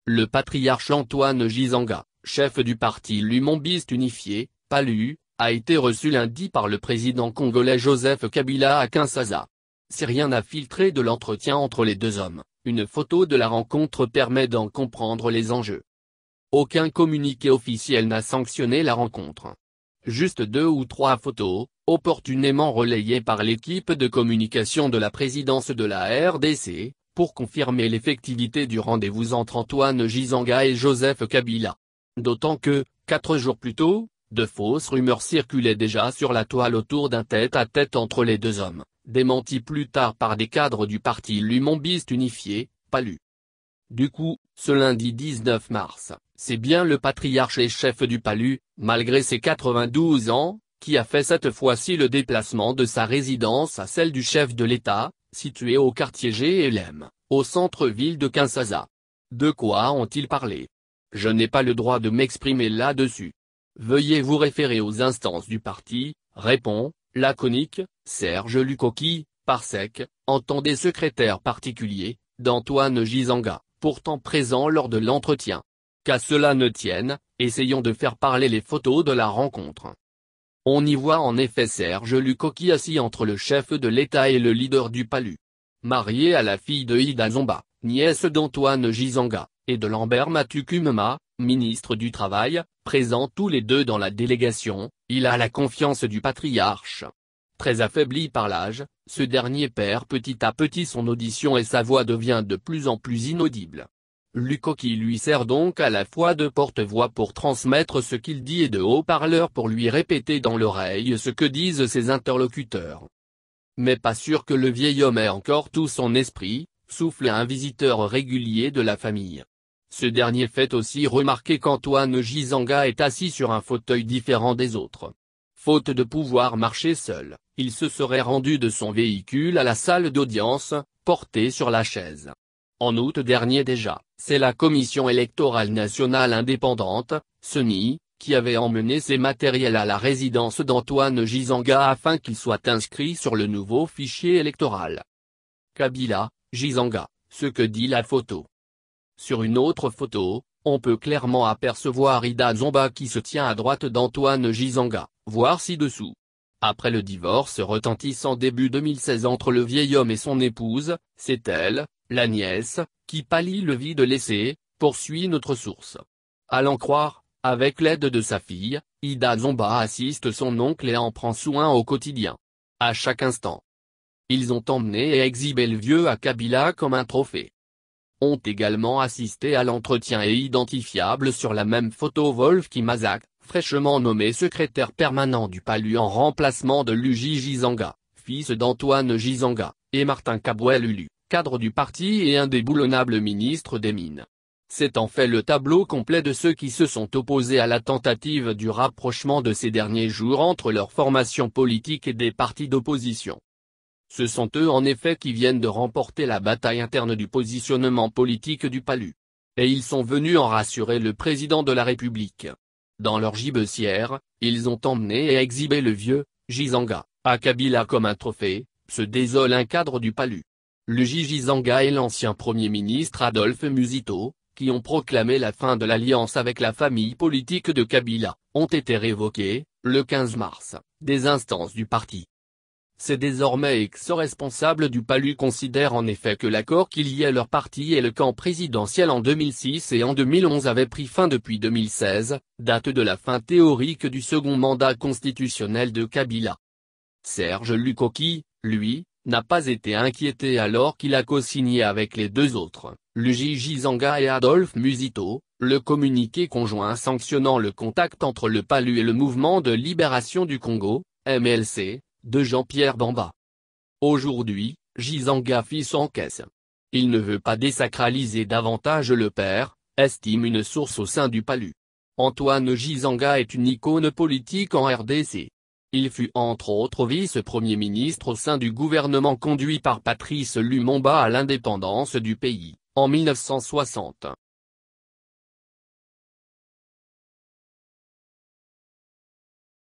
Le patriarche Antoine Gizanga, chef du parti Lumombiste unifié, PALU, a été reçu lundi par le président congolais Joseph Kabila à Kinshasa. Si rien n'a filtré de l'entretien entre les deux hommes, une photo de la rencontre permet d'en comprendre les enjeux. Aucun communiqué officiel n'a sanctionné la rencontre. Juste 2 ou 3 photos, opportunément relayées par l'équipe de communication de la présidence de la RDC, pour confirmer l'effectivité du rendez-vous entre Antoine Gizanga et Joseph Kabila. D'autant que, 4 jours plus tôt, de fausses rumeurs circulaient déjà sur la toile autour d'un tête-à-tête entre les deux hommes, démenties plus tard par des cadres du parti Lumombiste unifié, PALU. Du coup, ce lundi 19 mars, c'est bien le patriarche et chef du PALU, malgré ses 92 ans, qui a fait cette fois-ci le déplacement de sa résidence à celle du chef de l'État, située au quartier GLM, au centre-ville de Kinshasa. De quoi ont-ils parlé? Je n'ai pas le droit de m'exprimer là-dessus. Veuillez vous référer aux instances du parti, répond, laconique, Serge Lukoki, Parsec, entendez secrétaire particulier, d'Antoine Gizanga, pourtant présent lors de l'entretien. Qu'à cela ne tienne, essayons de faire parler les photos de la rencontre. On y voit en effet Serge Lukoki assis entre le chef de l'État et le leader du PALU. Marié à la fille de Ida Zomba, nièce d'Antoine Gizanga, et de Lambert Matukumema, ministre du Travail, présents tous les deux dans la délégation, il a la confiance du patriarche. Très affaibli par l'âge, ce dernier perd petit à petit son audition et sa voix devient de plus en plus inaudible. Lukoki lui sert donc à la fois de porte-voix pour transmettre ce qu'il dit et de haut-parleur pour lui répéter dans l'oreille ce que disent ses interlocuteurs. Mais pas sûr que le vieil homme ait encore tout son esprit, souffle un visiteur régulier de la famille. Ce dernier fait aussi remarquer qu'Antoine Gizanga est assis sur un fauteuil différent des autres. Faute de pouvoir marcher seul, il se serait rendu de son véhicule à la salle d'audience, porté sur la chaise. En août dernier déjà, c'est la Commission électorale nationale indépendante, CENI, qui avait emmené ses matériels à la résidence d'Antoine Gizanga afin qu'il soit inscrit sur le nouveau fichier électoral. Kabila, Gizanga, ce que dit la photo. Sur une autre photo, on peut clairement apercevoir Ida Zomba qui se tient à droite d'Antoine Gizanga, voir ci-dessous. Après le divorce retentissant début 2016 entre le vieil homme et son épouse, c'est elle, la nièce, qui pallie le vide laissé, poursuit notre source. À l'en croire, avec l'aide de sa fille, Ida Zomba assiste son oncle et en prend soin au quotidien. À chaque instant. Ils ont emmené et exhibé le vieux à Kabila comme un trophée. Ont également assisté à l'entretien et identifiable sur la même photo Wolfki Mazak, fraîchement nommé secrétaire permanent du PALU en remplacement de Luigi Gizanga, fils d'Antoine Gizanga, et Martin Kabouel-Lulu, cadre du parti et indéboulonnable ministre des Mines. C'est en fait le tableau complet de ceux qui se sont opposés à la tentative du rapprochement de ces derniers jours entre leurs formations politiques et des partis d'opposition. Ce sont eux en effet qui viennent de remporter la bataille interne du positionnement politique du PALU. Et ils sont venus en rassurer le président de la République. Dans leur gibecière, ils ont emmené et exhibé le vieux, Gizanga, à Kabila comme un trophée, se désole un cadre du PALU. Luigi Gizanga et l'ancien Premier ministre Adolphe Musito, qui ont proclamé la fin de l'alliance avec la famille politique de Kabila, ont été révoqués, le 15 mars, des instances du parti. Ces désormais ex-responsables du PALU considèrent en effet que l'accord qui liait leur parti et le camp présidentiel en 2006 et en 2011 avait pris fin depuis 2016, date de la fin théorique du second mandat constitutionnel de Kabila. Serge Lukoki, lui, n'a pas été inquiété alors qu'il a co-signé avec les deux autres, Luigi Gizanga et Adolphe Musito, le communiqué conjoint sanctionnant le contact entre le PALU et le Mouvement de libération du Congo, MLC, de Jean-Pierre Bemba. Aujourd'hui, Gizanga fit son caisse. Il ne veut pas désacraliser davantage le père, estime une source au sein du PALU. Antoine Gizanga est une icône politique en RDC. Il fut entre autres vice-premier ministre au sein du gouvernement conduit par Patrice Lumumba à l'indépendance du pays, en 1960.